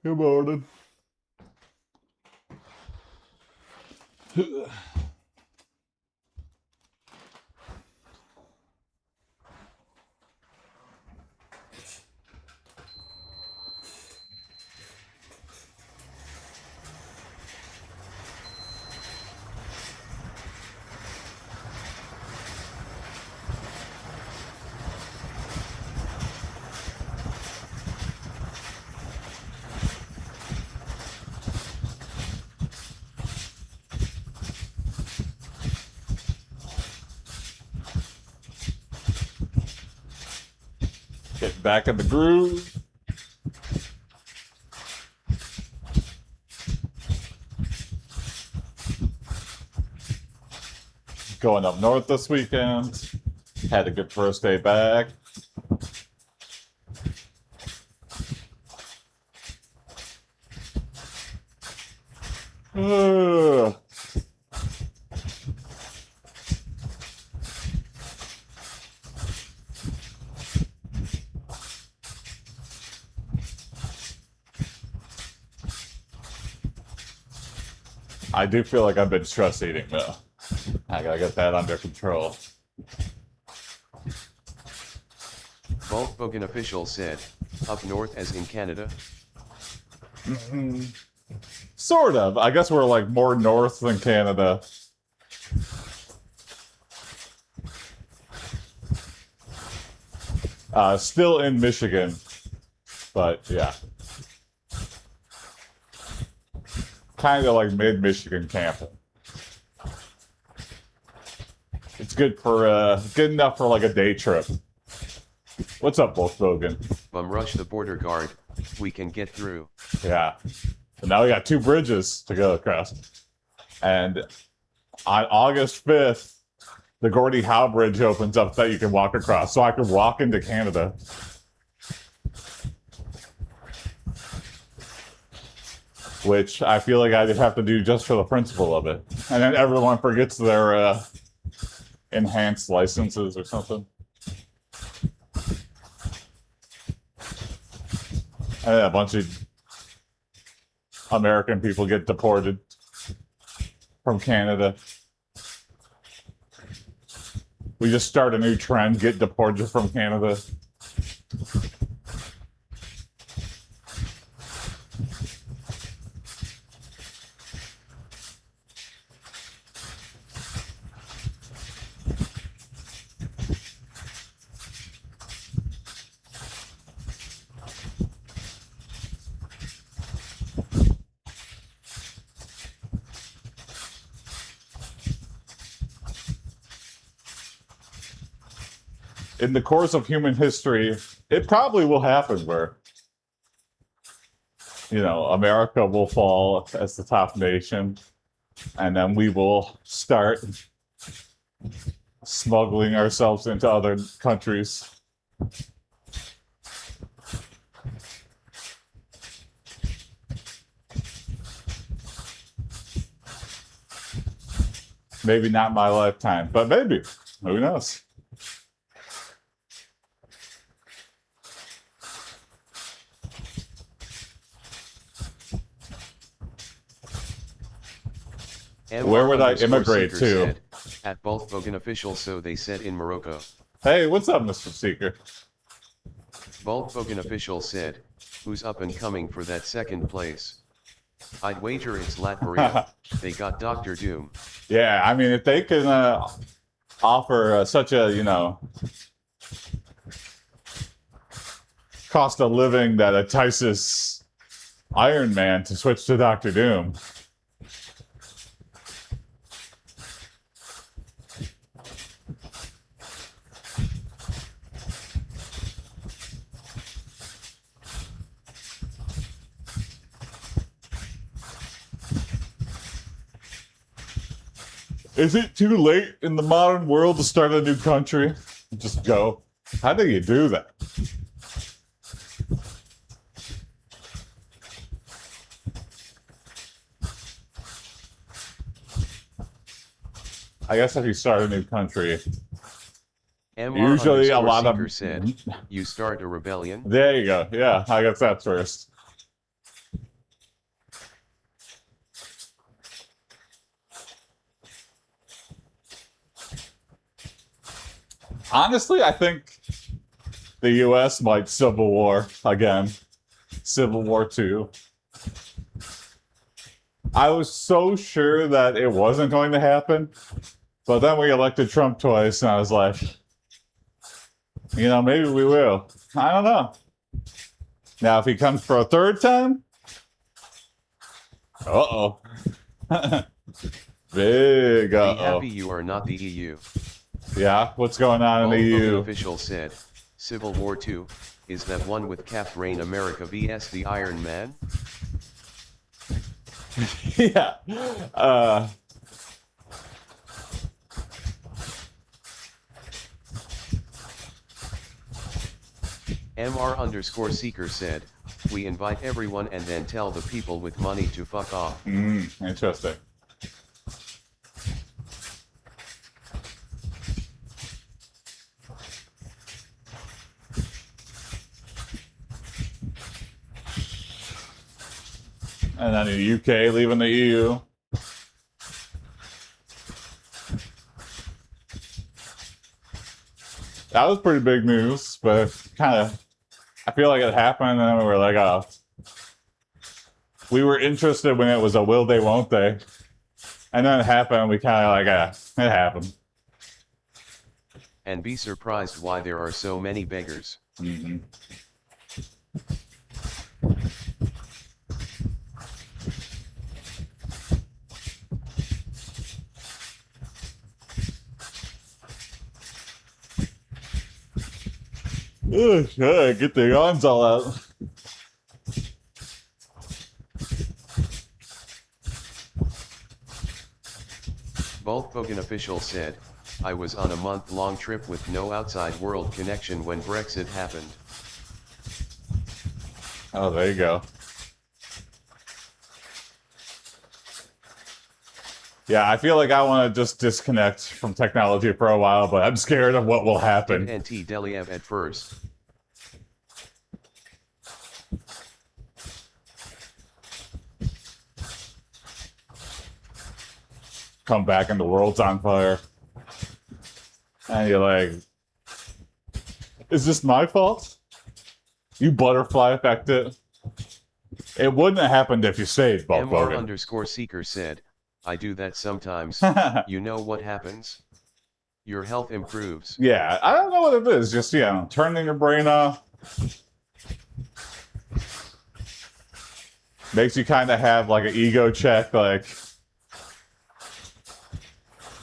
Good morning. Getting back in the groove. Going up north this weekend. Had a good first day back. Ugh. I do feel like I've been stress eating though. I gotta get that under control. Volkswagen official said, up north as in Canada. Sort of. I guess we're like more north than Canada. Still in Michigan, but yeah. Kind of like mid-Michigan camping. It's good for good enough for like a day trip. What's up, Volkswagen? Rush the border guard. We can get through. Yeah. And now we got 2 bridges to go across. And on August 5th, the Gordie Howe Bridge opens up that you can walk across. So I could walk into Canada. Which I feel like I'd have to do just for the principle of it. And then everyone forgets their enhanced licenses or something. And then a bunch of American people get deported from Canada. We just start a new trend, get deported from Canada. In the course of human history, it probably will happen where, you know, America will fall as the top nation, and then we will start smuggling ourselves into other countries. Maybe not my lifetime, but maybe. Who knows? Where would I immigrate to? Said, at Volkswagen official, so they said in Morocco. Hey, what's up, Mr. Seeker? Volkswagen official said, who's up and coming for that second place? I'd wager it's Latveria. They got Dr. Doom. Yeah, I mean, if they can offer such a, you know, cost of living that entices Iron Man to switch to Dr. Doom. Is it too late in the modern world to start a new country? Just go. How do you do that? I guess if you start a new country, usually a lot of said, you start a rebellion. There you go. Yeah, I guess that's first. Honestly, I think the U.S. might civil war again. Civil War II. I was so sure that it wasn't going to happen, but then we elected Trump twice, and I was like, maybe we will. I don't know. Now, if he comes for a third time, uh-oh. Big Be uh-oh. happy you are not the EU. Yeah, what's going on in the An EU? official said, Civil War II, is that one with Captain America vs. the Iron Man? Yeah. MR_Seeker said, we invite everyone and then tell the people with money to fuck off. Interesting. And then the UK leaving the EU. That was pretty big news, but I feel like it happened, and then we were like, oh. We were interested when it was a will they, won't they. And then it happened, we kind of like, it happened. And be surprised why there are so many beggars. Mm-hmm. Ugh, get the yawns all out. Volkswagen official said, I was on a month-long trip with no outside world connection when Brexit happened. Oh, there you go. Yeah, I feel like I want to just disconnect from technology for a while, but I'm scared of what will happen. NT Deliev at first. Come back and the world's on fire. And you're like, is this my fault? You butterfly affected? It wouldn't have happened if you stayed, Bob Logan. MR_Seeker said, I do that sometimes. You know what happens? Your health improves. Yeah, I don't know what it is. Just, turning your brain off. Makes you kind of have like an ego check. Like,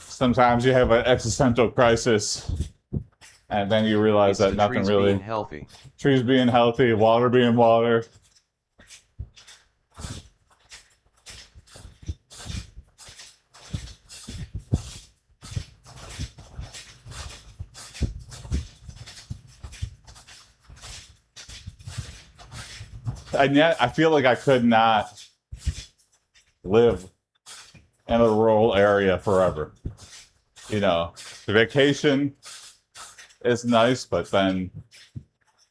sometimes you have an existential crisis, and then you realize that nothing trees really. Being healthy. Trees being healthy, water being water. And yet, I feel like I could not live in a rural area forever. The vacation is nice, but then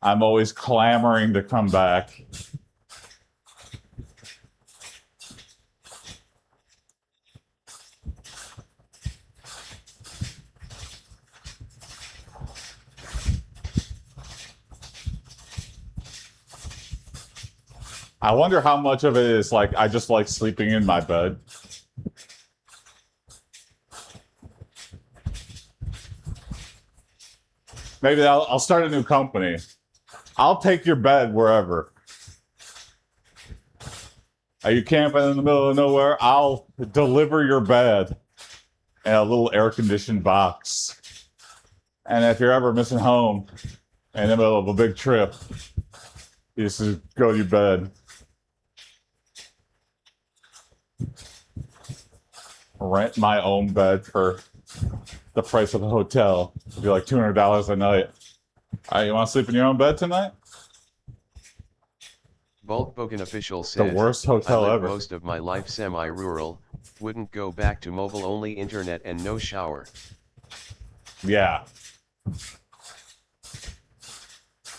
I'm always clamoring to come back. I wonder how much of it is like I just like sleeping in my bed. Maybe I'll start a new company. I'll take your bed wherever. Are you camping in the middle of nowhere? I'll deliver your bed in a little air-conditioned box. And if you're ever missing home in the middle of a big trip, you just go to your bed. Rent my own bed for the price of a hotel. It'd be like $200 a night. All right, you want to sleep in your own bed tonight? Volkswagen official said, The worst hotel I lived ever. most of my life semi-rural, wouldn't go back to mobile-only internet and no shower. Yeah.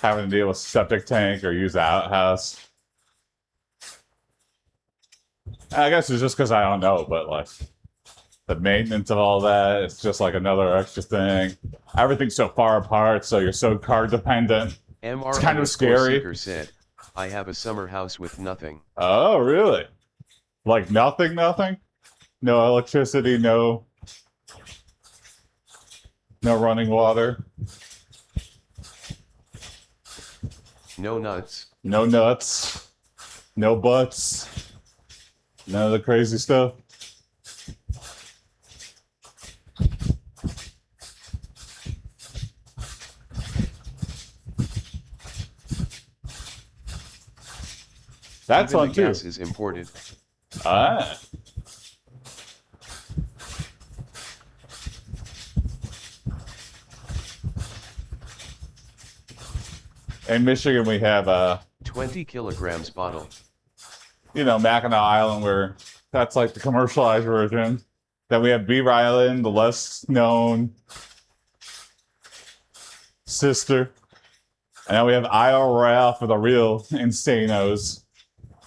Having to deal with septic tank or use the outhouse. I guess it's just because I don't know, but like, the maintenance of all that, it's just like another extra thing. Everything's so far apart, so you're so car dependent. MR It's kind of scary. Seeker said, I have a summer house with nothing. Oh, really? Like nothing, nothing? No electricity, no running water, No nuts. no nuts, no butts, none of the crazy stuff. That's Even fun the too. gas is imported. Ah. In Michigan, we have 20 kilograms bottle. Mackinac Island, where that's like the commercialized version. Then we have Beaver Island, the less known sister. And then we have Isle Rail for the real insanos,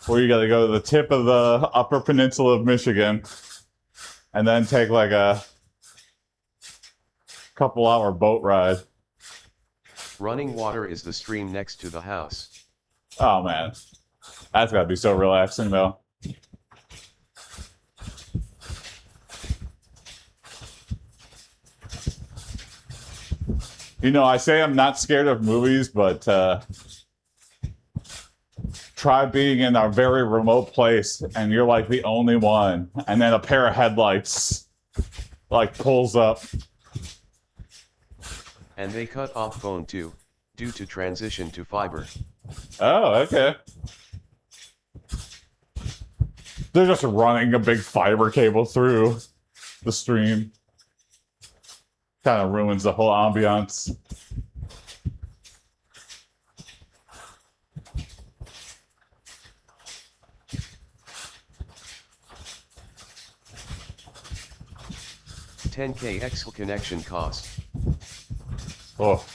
where you got to go to the tip of the Upper Peninsula of Michigan, and then take like a couple-hour boat ride. Running water is the stream next to the house. Oh man, that's got to be so relaxing, though. I say I'm not scared of movies, but try being in a very remote place and you're like the only one, and then a pair of headlights like pulls up. And they cut off phone too, due to transition to fiber. Oh, okay. They're just running a big fiber cable through the stream. Kind of ruins the whole ambiance. $10K XL connection cost. Oh.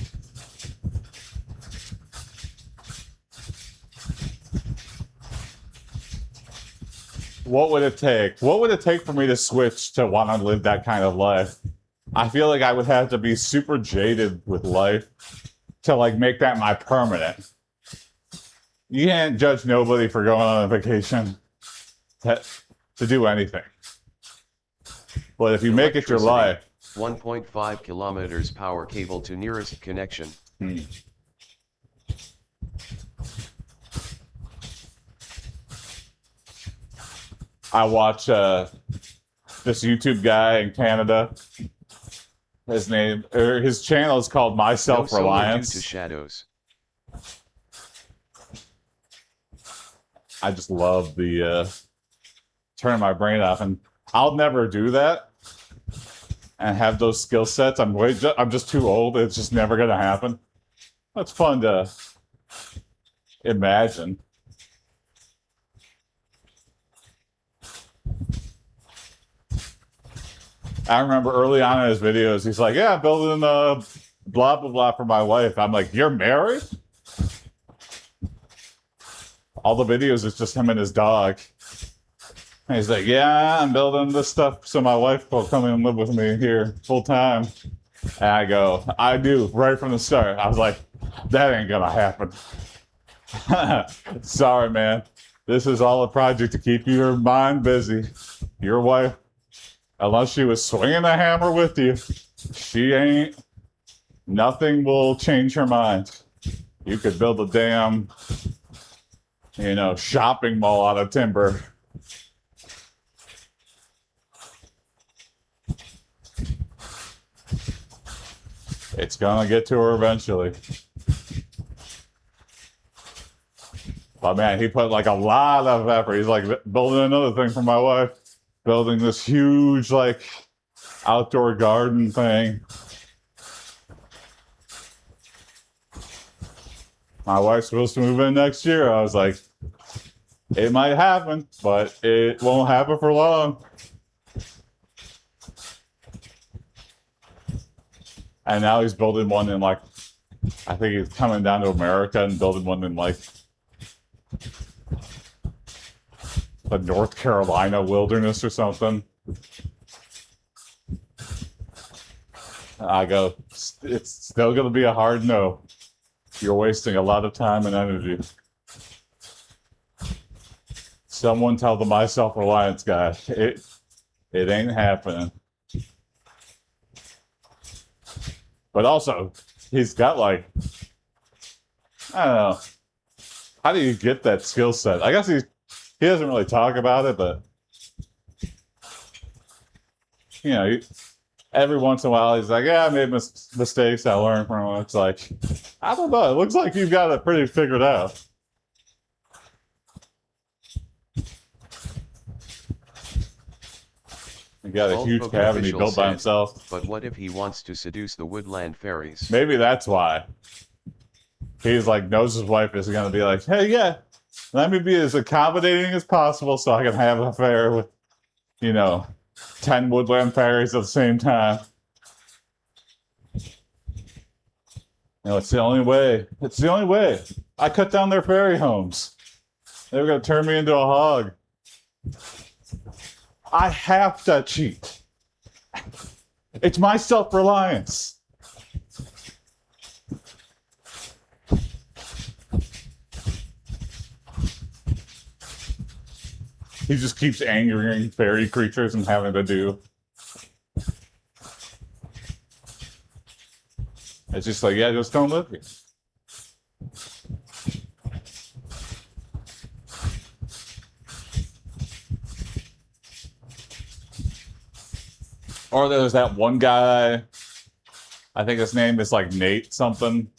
What would it take? What would it take for me to switch to want to live that kind of life? I feel like I would have to be super jaded with life to like make that my permanent. You can't judge nobody for going on a vacation to do anything. But if you make it your life. 1.5 kilometers power cable to nearest connection. I watch this YouTube guy in Canada. His channel is called My Self Reliance. No solar due to shadows. I just love the turning my brain off, and I'll never do that and have those skill sets. I'm just too old. It's just never gonna happen. It's fun to imagine. I remember early on in his videos, he's like, yeah, I'm building a blah, blah, blah for my wife. I'm like, you're married? All the videos is just him and his dog. And he's like, yeah, I'm building this stuff so my wife will come and live with me here full time. And I go, I do, right from the start. I was like, that ain't gonna happen. Sorry, man. This is all a project to keep your mind busy. Your wife, unless she was swinging a hammer with you, she ain't. Nothing will change her mind. You could build a damn, shopping mall out of timber. It's gonna get to her eventually. But man, he put like a lot of effort. He's like building another thing for my wife. Building this huge like outdoor garden thing. My wife's supposed to move in next year. I was like, it might happen, but it won't happen for long. And now he's building one in like, I think he's coming down to America and building one in like the North Carolina wilderness or something. I go, it's still going to be a hard no. You're wasting a lot of time and energy. Someone tell the My Self-Reliance guy, it ain't happening. But also, he's got like, I don't know. How do you get that skill set? I guess he doesn't really talk about it, but you know, every once in a while he's like, yeah, I made mistakes. I learned from them. It's like, I don't know. It looks like you've got it pretty figured out. He got a huge cabin he built by himself. But what if he wants to seduce the woodland fairies? Maybe that's why. He's like, knows his wife is going to be like, hey, yeah, let me be as accommodating as possible so I can have an affair with, 10 woodland fairies at the same time. It's the only way. It's the only way. I cut down their fairy homes. They were going to turn me into a hog. I have to cheat. It's my self-reliance. He just keeps angering fairy creatures and having to do. It's just like, yeah, just don't live here. Or there's that one guy, I think his name is like Nate something.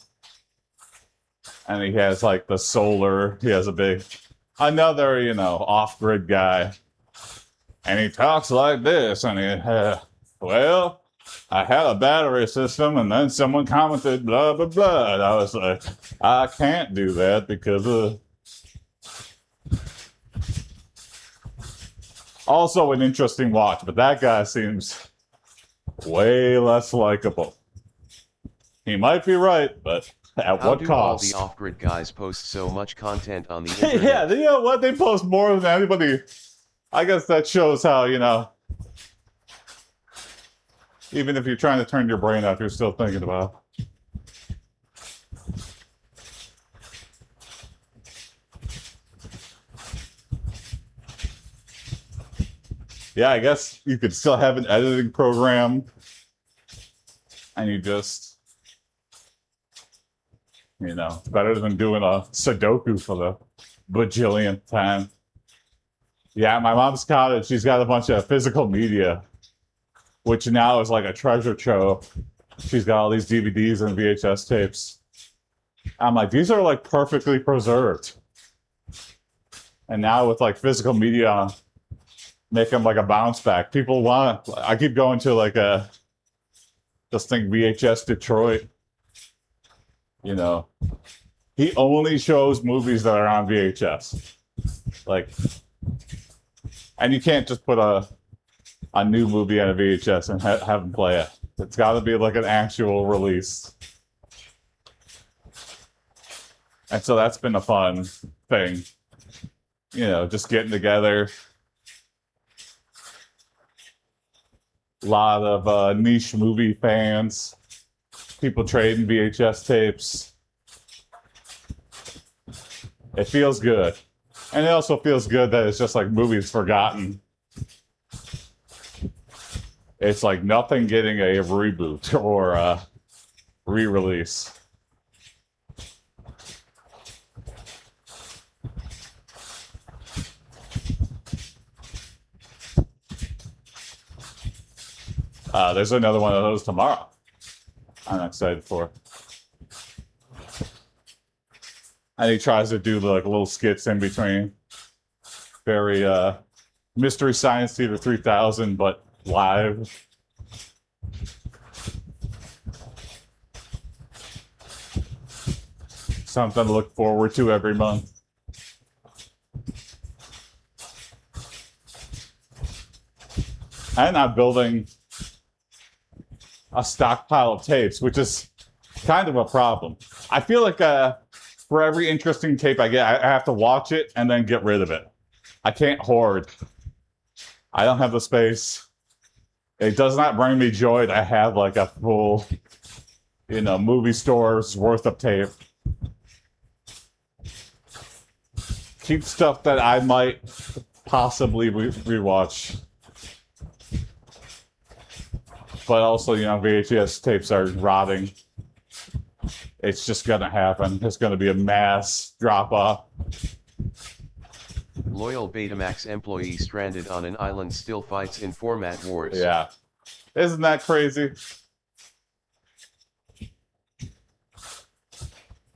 And he has like the solar, he has another, off-grid guy. And he talks like this, and well, I had a battery system, and then someone commented, blah, blah, blah. And I was like, I can't do that because of... Also an interesting watch, but that guy seems way less likable. He might be right, but at what cost? How do all the off-grid guys post so much content on the internet? Yeah, you know what? They post more than anybody. I guess that shows how, even if you're trying to turn your brain off, you're still thinking about it. Yeah, I guess you could still have an editing program and you just, it's better than doing a Sudoku for the bajillionth time. Yeah, my mom's cottage, she's got a bunch of physical media, which now is like a treasure trove. She's got all these DVDs and VHS tapes. I'm like, these are like perfectly preserved. And now with like physical media, make them like a bounce back. People want, I keep going to like this thing, VHS Detroit. He only shows movies that are on VHS. And you can't just put a new movie on a VHS and have them play it. It's got to be like an actual release. And so that's been a fun thing. Just getting together. A lot of niche movie fans. People trading VHS tapes. It feels good. And it also feels good that it's just like movies forgotten. It's like nothing getting a reboot or a re-release. There's another one of those tomorrow. I'm excited for. And he tries to do like little skits in between. Very Mystery Science Theater 3000, but live. Something to look forward to every month. And I'm building a stockpile of tapes, which is kind of a problem. I feel like for every interesting tape I get, I have to watch it and then get rid of it. I can't hoard. I don't have the space. It does not bring me joy to have like a full, movie store's worth of tape. Keep stuff that I might possibly rewatch. But also, VHS tapes are rotting. It's just gonna happen. It's gonna be a mass drop off. Loyal Betamax employee stranded on an island still fights in format wars. Yeah. Isn't that crazy?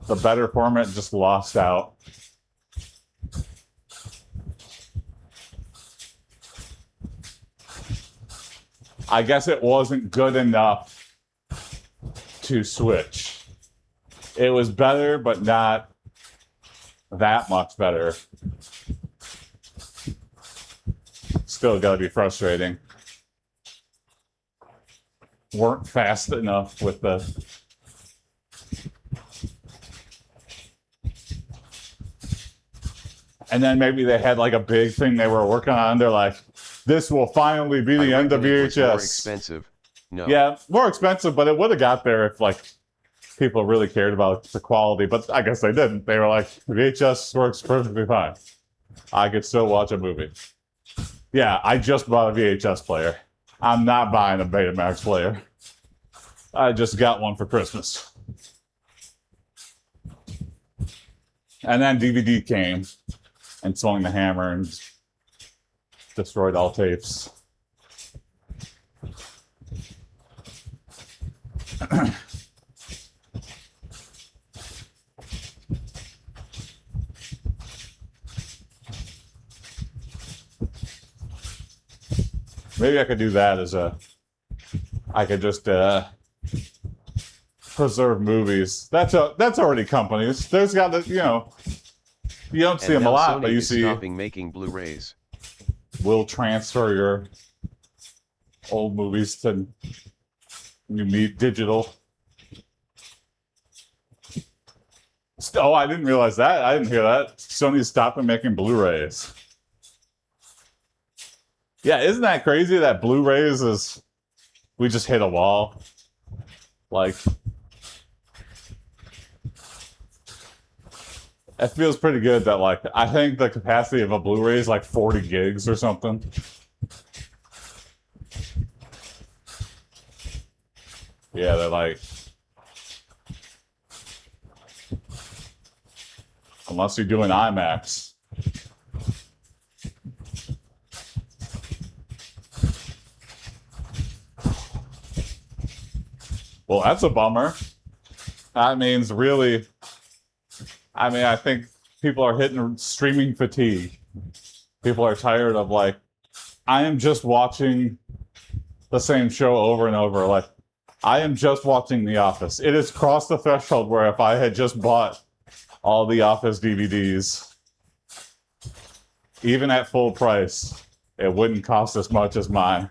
The better format just lost out. I guess it wasn't good enough to switch. It was better, but not that much better. Still gotta be frustrating. Weren't fast enough with the... And then maybe they had like a big thing they were working on. They're like, this will finally be the end of VHS. More expensive. No. Yeah, more expensive, but it would have got there if like people really cared about the quality. But I guess they didn't. They were like, VHS works perfectly fine. I could still watch a movie. Yeah, I just bought a VHS player. I'm not buying a Betamax player. I just got one for Christmas. And then DVD came and swung the hammer and destroyed all tapes. Maybe I could do that I could just preserve movies. That's already companies. There's got to, you don't see them a lot, Sony but you is see. stopping making Blu-rays. Will transfer your old movies to new digital. Oh, I didn't realize that. I didn't hear that. Sony's stopping making Blu-rays. Yeah, isn't that crazy that Blu-rays we just hit a wall? Like, it feels pretty good that, like, I think the capacity of a Blu-ray is like 40 gigs or something. Yeah, they're like, unless you're doing IMAX. Well, that's a bummer. That means really, I think people are hitting streaming fatigue. People are tired of like, I am just watching the same show over and over. Like, I am just watching The Office. It has crossed the threshold where if I had just bought all The Office DVDs, even at full price, it wouldn't cost as much as my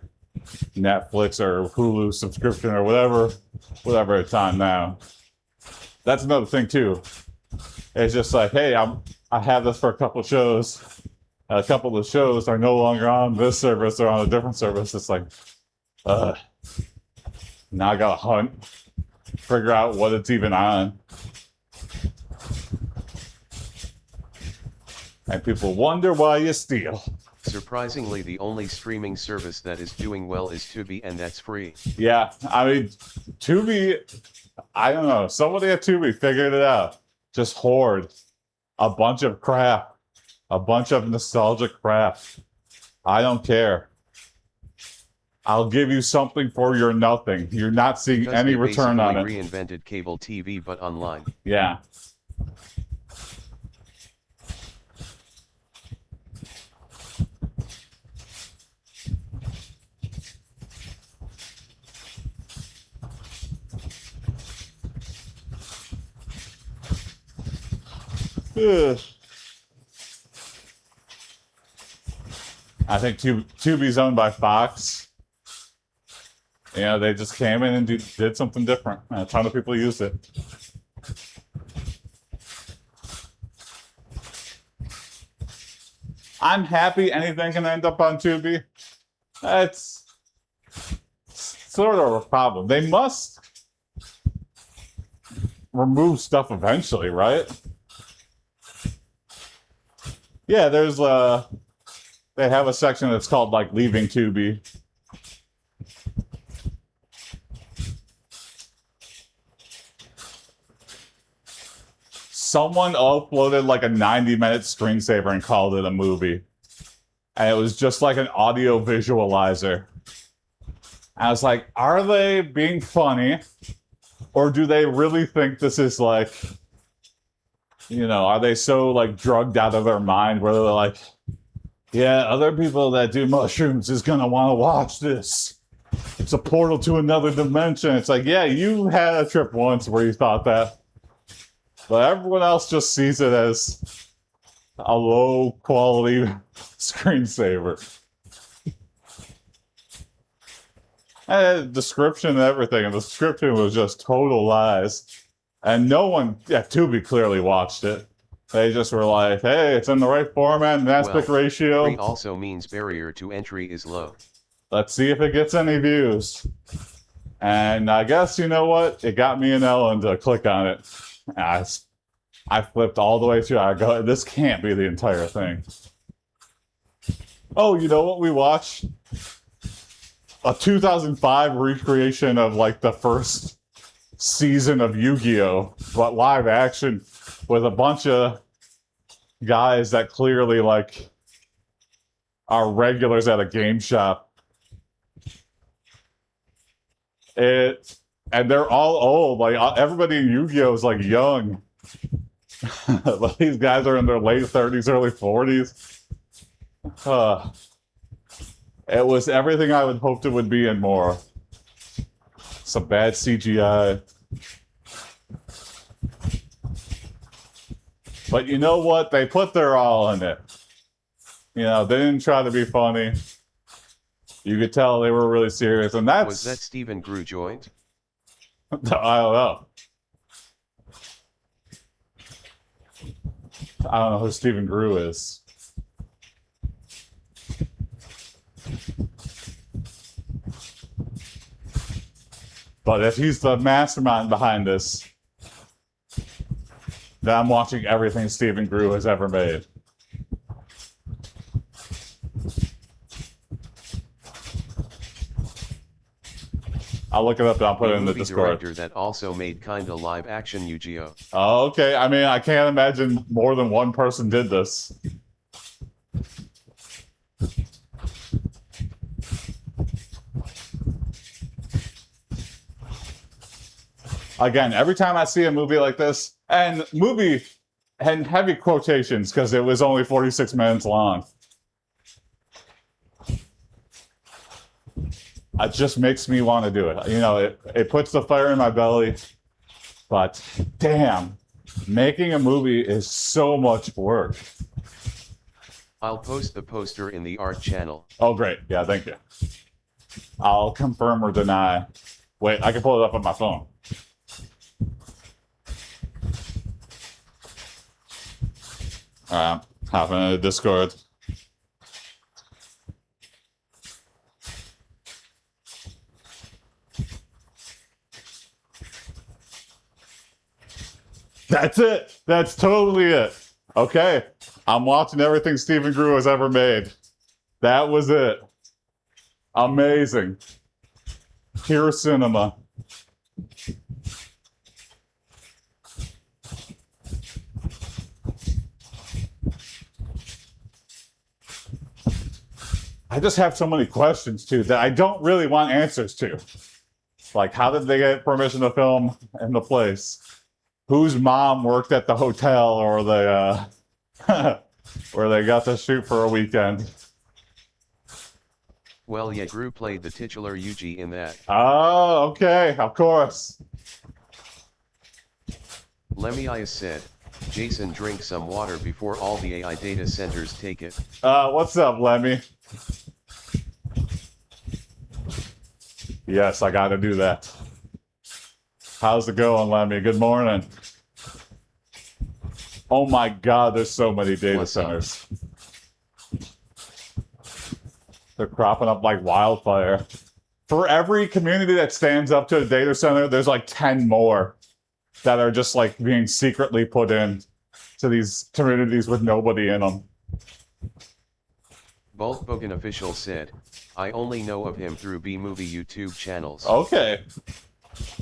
Netflix or Hulu subscription or whatever it's on now. That's another thing too. It's just like, hey, I have this for a couple of shows. A couple of shows are no longer on this service; they're on a different service. It's like, now I gotta hunt, figure out what it's even on, and people wonder why you steal. Surprisingly, the only streaming service that is doing well is Tubi, and that's free. Yeah, I mean, Tubi, I don't know. Somebody at Tubi figured it out. Just hoard a bunch of crap, a bunch of nostalgic crap. I don't care. I'll give you something for your nothing. You're not seeing Because any they return on it. basically reinvented cable TV, but online. Yeah. Ugh. I think Tubi's owned by Fox. They just came in and did something different. And a ton of people used it. I'm happy anything can end up on Tubi. sort of a problem. They must remove stuff eventually, right? Yeah, there's they have a section that's called like leaving Tubi. Someone uploaded like a 90-minute screensaver and called it a movie. And it was just like an audio visualizer. I was like, are they being funny? Or do they really think this is like, you know, are they so like drugged out of their mind where they're like, yeah, other people that do mushrooms is gonna want to watch this. It's a portal to another dimension. It's like, yeah, you had a trip once where you thought that. But everyone else just sees it as a low quality screensaver. And description and everything, and the description was just total lies. And no one at Tubi clearly watched it. They just were like, hey, it's in the right format and aspect ratio. Free also means barrier to entry is low. Let's see if it gets any views. And I guess, you know what? It got me and Ellen to click on it. I flipped all the way through. I go, this can't be the entire thing. Oh, you know what we watched? A 2005 recreation of like the first season of Yu-Gi-Oh! But live action with a bunch of guys that clearly like are regulars at a game shop. And they're all old. Like everybody in Yu-Gi-Oh! Is like young. These guys are in their late 30s, early 40s. It was everything I would hoped it would be and more. Some bad CGI. But you know what? They put their all in it. You know, they didn't try to be funny. You could tell they were really serious. And that's... Was that Stephen Grew joint? I don't know. I don't know who Stephen Grew is. But if he's the mastermind behind this, then I'm watching everything Stephen Grew has ever made. I'll look it up and I'll put it in the Discord. Director that also made kinda live action Yu-Gi-Oh! Oh, okay. I mean, I can't imagine more than one person did this. Again, every time I see a movie like this, and movie and heavy quotations because it was only 46 minutes long. It just makes me want to do it. You know, it puts the fire in my belly. But damn, making a movie is so much work. I'll post the poster in the art channel. Oh, great. Yeah, thank you. I'll confirm or deny. Wait, I can pull it up on my phone. All right, hop into the Discord. That's it. That's totally it. Okay. I'm watching everything Stephen Grew has ever made. That was it. Amazing. Pure cinema. I just have so many questions too that I don't really want answers to. Like, how did they get permission to film in the place? Whose mom worked at the hotel or the where they got to shoot for a weekend? Well, yeah, Grew played the titular Yuji in that. Oh, okay, of course. Lemmius said, Jason, drink some water before all the AI data centers take it. What's up, Lemmy? Yes, I gotta do that. How's it going, Lemmy? Good morning. Oh my God, there's so many data centers. They're cropping up like wildfire. for every community that stands up to a data center, there's like 10 more that are just like being secretly put in to these communities with nobody in them. Volkswagen official said, I only know of him through B-movie YouTube channels. Okay.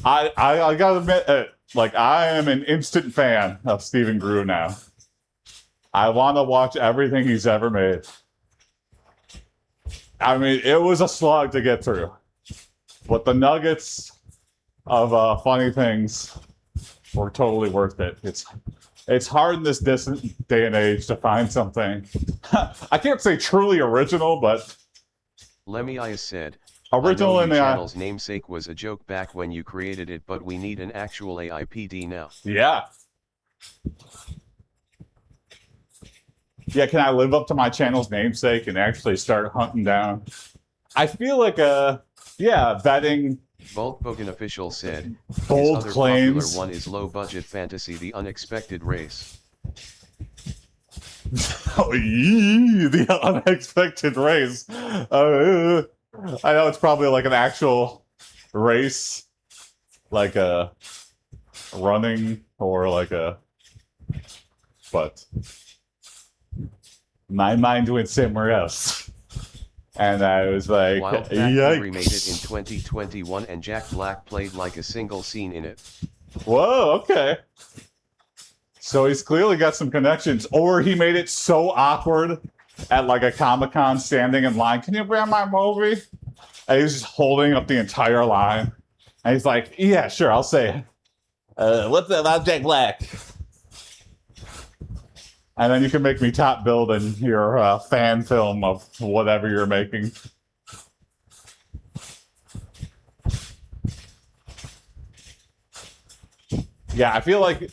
I gotta admit, like, I am an instant fan of Stephen Grew now. I want to watch everything he's ever made. I mean, it was a slog to get through, but the nuggets of funny things were totally worth it. It's hard in this distant day and age to find something. I can't say truly original, but Lemmy said, original I know in your the channel's namesake was a joke back when you created it, but we need an actual AIPD now. Yeah. Yeah, can I live up to my channel's namesake and actually start hunting down? I feel like vetting Volkswagen official said, bold his other claims. popular one is low-budget fantasy The Unexpected Race. Oh, the unexpected race. I know it's probably like an actual race, like a running or like but my mind went somewhere else. And I was like, Wild Fact remade it in 2021 and Jack Black played like a single scene in it. Whoa, okay. So he's clearly got some connections, or he made it so awkward at like a Comic-Con standing in line. Can you grab my movie? And he's just holding up the entire line. And he's like, yeah, sure, I'll say it. What's up? I'm Jack Black. And then you can make me top billed in your fan film of whatever you're making. Yeah, I feel like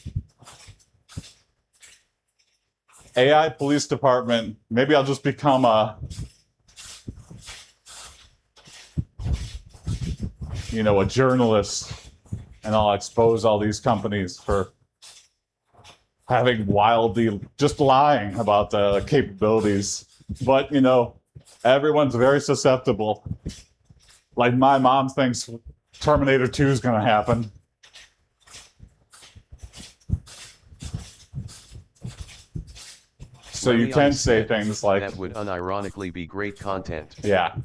AI police department, maybe I'll just become a journalist, and I'll expose all these companies for having wildly just lying about the capabilities. But everyone's very susceptible. Like my mom thinks Terminator 2 is going to happen. So you can say things like that would unironically be great content. Yeah.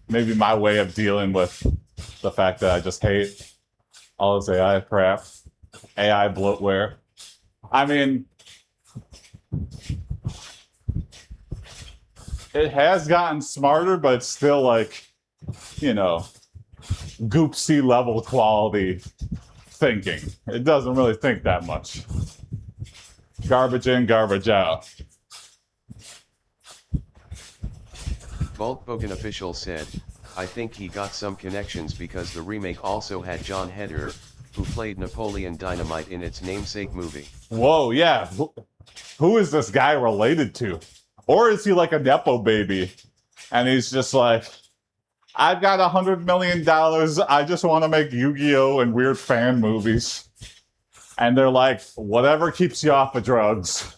Maybe my way of dealing with the fact that I just hate all this AI crap, AI bloatware. I mean, it has gotten smarter, but it's still like, goopsy level quality thinking. It doesn't really think that much. Garbage in, garbage out. Volkswagen official said, I think he got some connections because the remake also had John Heder, who played Napoleon Dynamite in its namesake movie. Whoa, yeah. Who is this guy related to? Or is he like a Nepo baby? And he's just like, I've got $100 million. I just want to make Yu-Gi-Oh! And weird fan movies. And they're like, whatever keeps you off of drugs.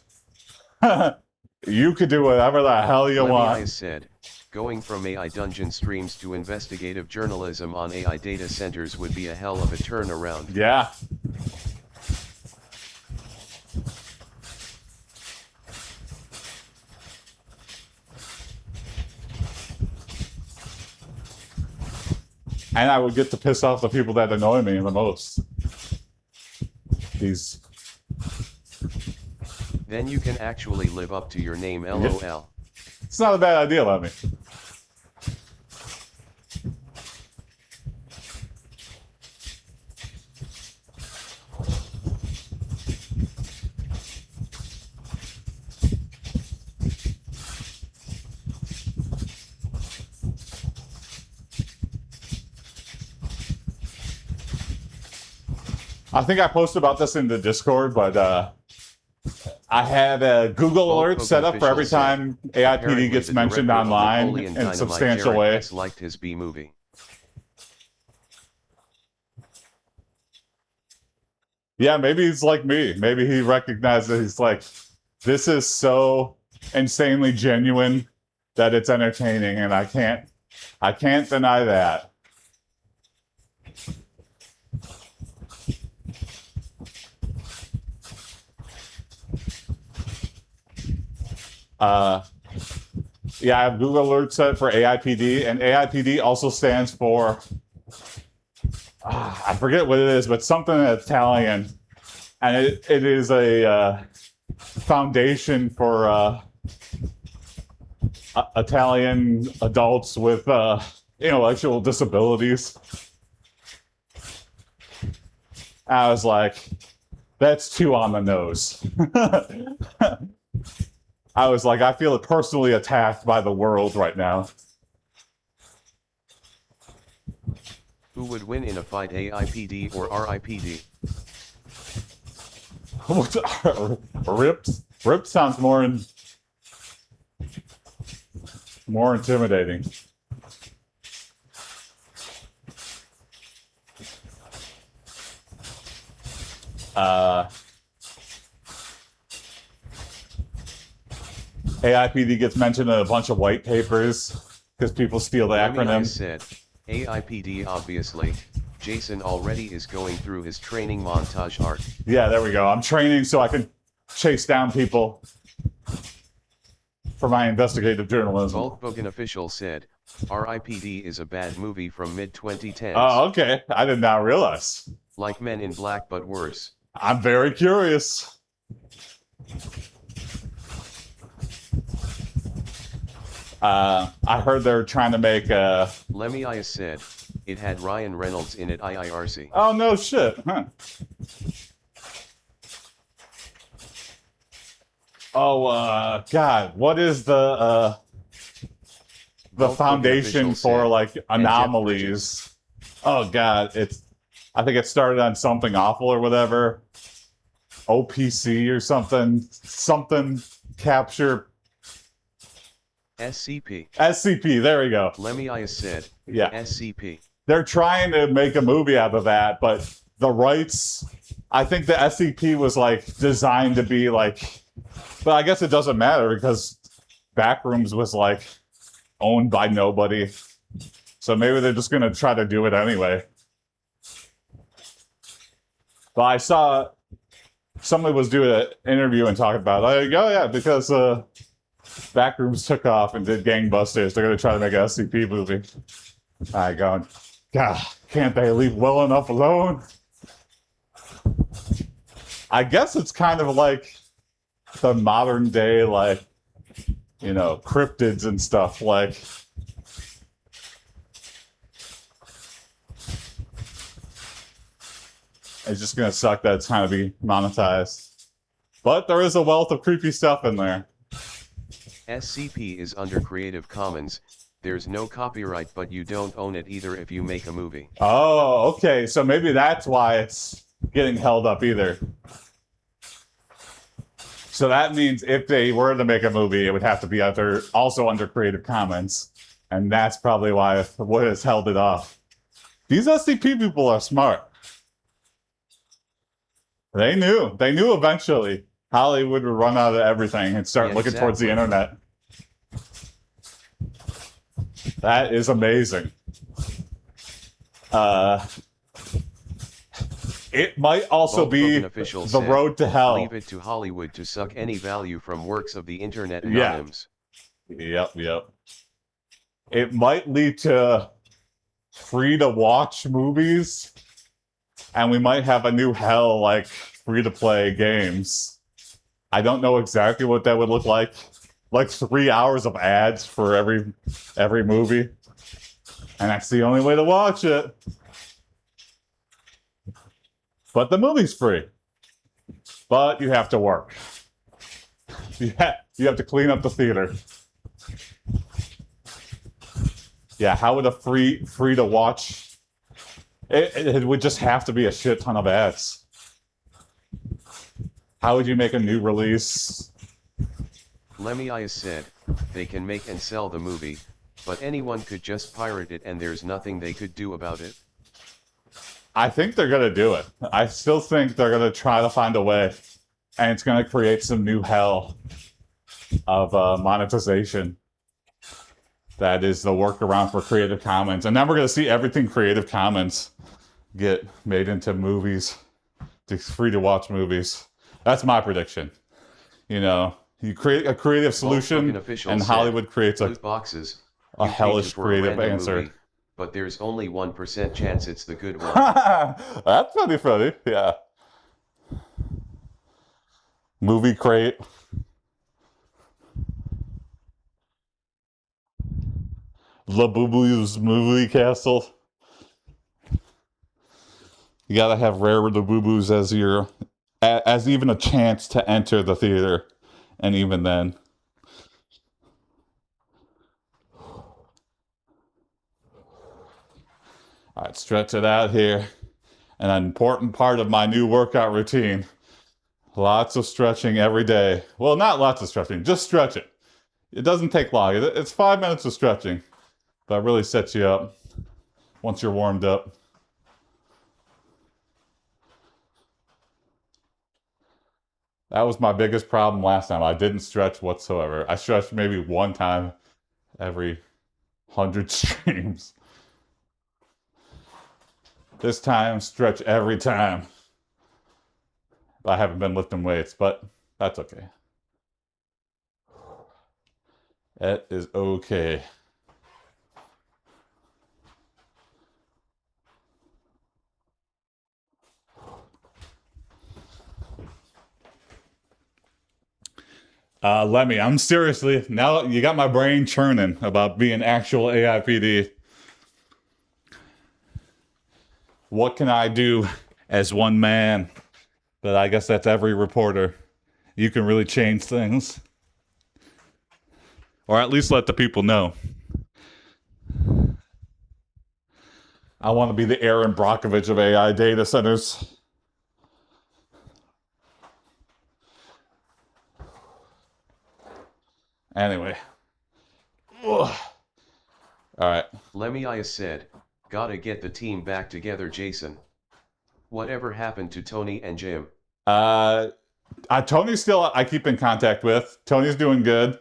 You could do whatever the hell you want. Said, going from AI dungeon streams to investigative journalism on AI data centers would be a hell of a turnaround. Yeah. And I would get to piss off the people that annoy me the most. These. Then you can actually live up to your name, LOL. It's not a bad idea, Lemmy. I think I posted about this in the Discord, but I had a Google alert set up for every time AIPD gets mentioned online in a substantial way. Liked his B movie. Yeah, maybe he's like me. Maybe he recognized that he's like, this is so insanely genuine that it's entertaining, and I can't deny that. Uh, yeah, I have Google Alert set for AIPD, and AIPD also stands for I forget what it is, but something Italian, and it is a foundation for Italian adults with intellectual disabilities. I was like, that's too on the nose. I was like, I feel personally attacked by the world right now. Who would win in a fight, AIPD or RIPD? Ripped sounds more intimidating. AIPD gets mentioned in a bunch of white papers because people steal the Lemmy acronym. said, AIPD obviously. Jason already is going through his training montage arc. Yeah, there we go. I'm training so I can chase down people for my investigative journalism. Volkswagen official said, RIPD is a bad movie from mid-2010s. Oh, okay. I did not realize. Like Men in Black but worse. I'm very curious. I heard they're trying to make a... Lemmy said, it had Ryan Reynolds in it IRC. Oh, no shit. Huh. Oh, God. What is the foundation for, like, anomalies? Oh, God. I think it started on Something Awful or whatever. OPC or something. Something capture... SCP. SCP, there we go. Lemmy said, Yeah. SCP. They're trying to make a movie out of that, but the rights, I think the SCP was like designed to be like, but I guess it doesn't matter because Backrooms was like owned by nobody. So maybe they're just going to try to do it anyway. But I saw somebody was doing an interview and talking about, like, oh yeah, because Backrooms took off and did gangbusters. They're going to try to make an SCP movie. I going, God, can't they leave well enough alone? I guess it's kind of like the modern day, like, you know, cryptids and stuff. Like, it's just going to suck that it's kind of be monetized. But there is a wealth of creepy stuff in there. SCP is under Creative Commons. There's no copyright, but you don't own it either if you make a movie. Oh, okay. So maybe that's why it's getting held up either. So that means if they were to make a movie, it would have to be also under Creative Commons. And that's probably what has held it off. These SCP people are smart. They knew eventually Hollywood would run out of everything and start looking towards the internet. That is amazing. It might also be the road to hell. Leave it to Hollywood to suck any value from works of the internet anonyms. Yep. It might lead to free to watch movies, and we might have a new hell like free to play games. I don't know exactly what that would look like. Like 3 hours of ads for every movie. And that's the only way to watch it. But the movie's free. But you have to work. You have to clean up the theater. Yeah, how would a free to watch? It would just have to be a shit ton of ads. How would you make a new release? Lemmy said, they can make and sell the movie, but anyone could just pirate it and there's nothing they could do about it. I think they're gonna do it. I still think they're gonna try to find a way, and it's gonna create some new hell of monetization. That is the workaround for Creative Commons, and then we're gonna see everything Creative Commons get made into movies, free to watch movies. That's my prediction. You know, you create a creative solution, and Hollywood creates loot boxes, a hellish creative answer. Movie, but there's only 1% chance it's the good one. That's pretty funny, yeah. Movie crate. Labubu's movie castle. You gotta have rare Labubus as even a chance to enter the theater, and even then. All right, stretch it out here. An important part of my new workout routine. Lots of stretching every day. Well, not lots of stretching, just stretch it. It doesn't take long. It's 5 minutes of stretching, but it really sets you up once you're warmed up. That was my biggest problem last time. I didn't stretch whatsoever. I stretched maybe one time every 100 streams. This time, stretch every time. I haven't been lifting weights, but that's okay. That is okay. Lemmy, I'm seriously, now you got my brain churning about being actual AIPD. What can I do as one man? But I guess that's every reporter. You can really change things. Or at least let the people know. I want to be the Aaron Brockovich of AI data centers. Anyway. Ugh. All right. Lemmy said, gotta get the team back together, Jason. Whatever happened to Tony and Jim? Tony's still, I keep in contact with. Tony's doing good.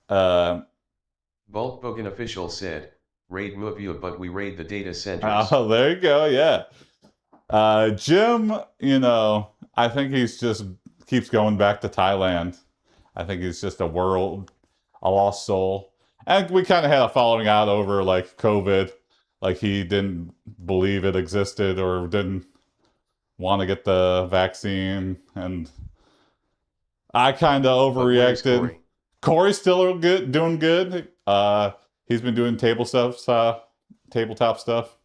Bulkbogen official said, raid Muvia, but we raid the data centers. Oh, there you go, yeah. Jim, you know, I think he's just keeps going back to Thailand. I think he's just a lost soul. And we kind of had a falling out over like COVID. Like he didn't believe it existed or didn't want to get the vaccine, and I kind of overreacted. Corey's still good, doing good. He's been doing tabletop stuff,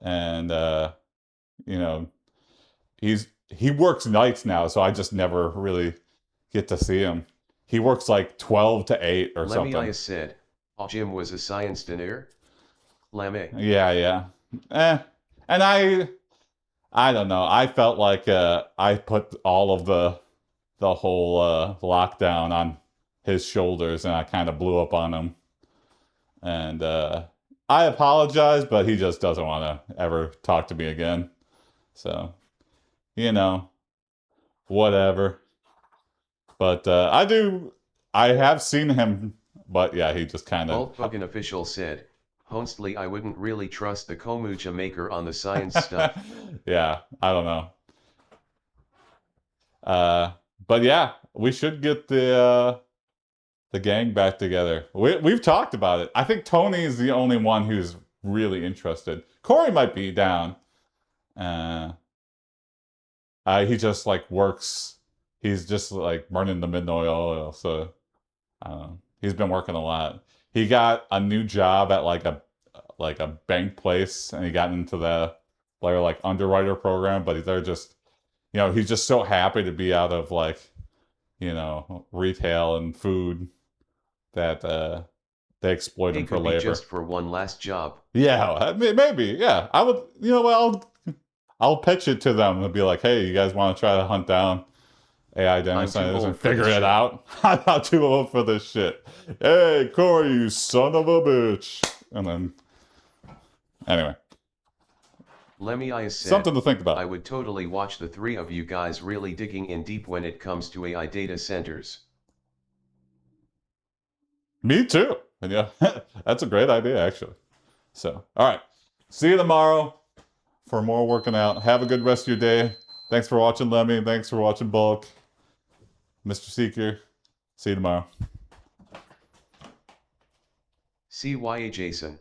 and you know, he works nights now, so I just never really get to see him. He works like 12 to 8 or something. Lemmy said, Jim was a science dinner. Lemmy. Yeah. And I don't know. I felt like I put all of the whole lockdown on his shoulders, and I kind of blew up on him. And I apologize, but he just doesn't want to ever talk to me again. So, you know, whatever. But I have seen him, but yeah, he just kind of... Bulkbogen official said, honestly, I wouldn't really trust the kombucha maker on the science stuff. Yeah, I don't know. But yeah, we should get the gang back together. We've talked about it. I think Tony is the only one who's really interested. Corey might be down. He just like works. He's just like burning the midnight oil. So I don't know. He's been working a lot. He got a new job at like a bank place, and he got into the like underwriter program. But they're just, you know, he's just so happy to be out of like, you know, retail and food that they exploit him for labor. Just for one last job. Yeah, maybe. Yeah, I would. You know what? I'll pitch it to them and be like, hey, you guys want to try to hunt down AI data centers and figure it out? I'm not too old for this shit. Hey, Corey, you son of a bitch. And then, anyway. Lemmy said, Something to think about. I would totally watch the three of you guys really digging in deep when it comes to AI data centers. Me too. And yeah, that's a great idea, actually. So, all right. See you tomorrow for more working out. Have a good rest of your day. Thanks for watching, Lemmy. Thanks for watching, Bulk. Mr. Seeker. See you tomorrow. CYA Jason.